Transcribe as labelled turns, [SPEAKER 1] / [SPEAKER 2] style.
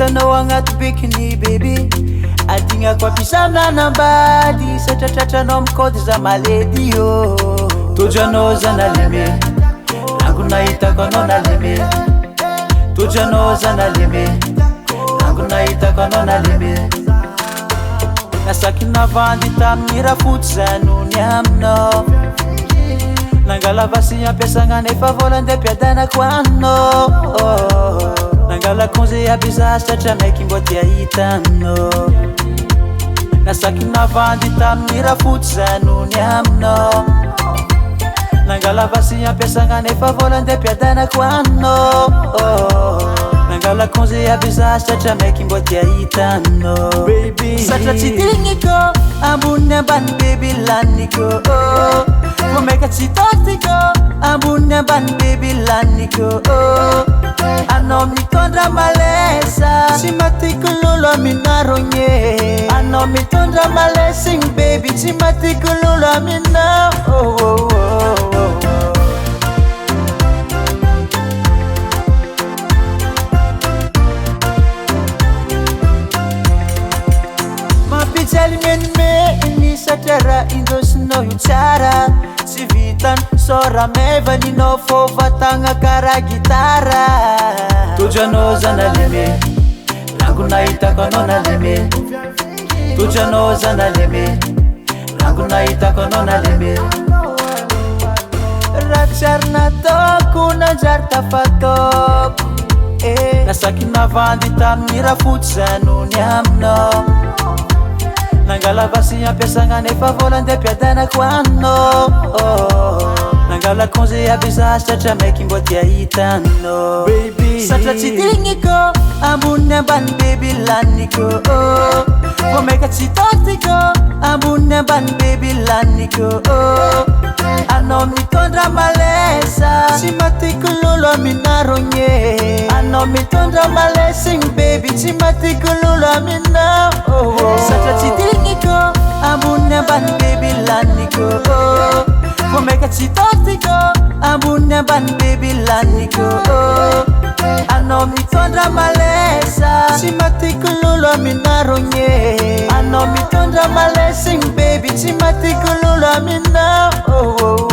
[SPEAKER 1] Hitanao agnaty bikini baby adignako ampisamna nambady satratratranao mikody za maledy yo tojanao zanaleme nango nahitako anao naleme tojanao zanaleme nango nahitako anao naleme nasaky navandy tamin'ny rafotsy zanony aminao nangala vasy ampiasagna nefa vola nde mpiadanako anao nangala konze aby za satria maiky mbô tia hitanao nasaky navandy tamin'ny rafotsy zanony aminao nangala vasy ampiasagna nefa vola nde mpiadanako anao nangala konze aby za satria maiky mbô tia hitanao satria tsy digniko ambony ambany baby laniko vo maika tsy totiko ambony ambany baby laniko anao mitondra malesa tsy matiko lolo aminarogny anao mitondra malesiny baby tsy matiko lolo aminao mampijaly menimeny satria raha indosinao io tsara tsy vitany sora mevaninao fô vatagna kara gitara tojanao zanaleme nango nahitako anao naleme tojanao zanaleme nango nahitako anao naleme raha tsiary nataoko nanjary tafatoko nasaky navandy tamin'ny rafotsy zanony aminao nangala vasy ampiasagna nefa vola nde mpiadanako anao nangala konze aby za satria maiky mbô tia hitanao satria tsy digniko ambony ambany baby laniko vo maika tsy totiko ambony ambany baby laniko anao mitondra malesa tsy matiko lolo aminarogny anao mitondra malesiny baby tsy matiko lolo aminao satria tsy digniko ambony ambany baby laniko vo maika tsy totiko ambony ambany baby laniko anao mitondra malesa tsy matiko lolo aminarogny anao mitondra malesiny baby tsy matiko lolo aminao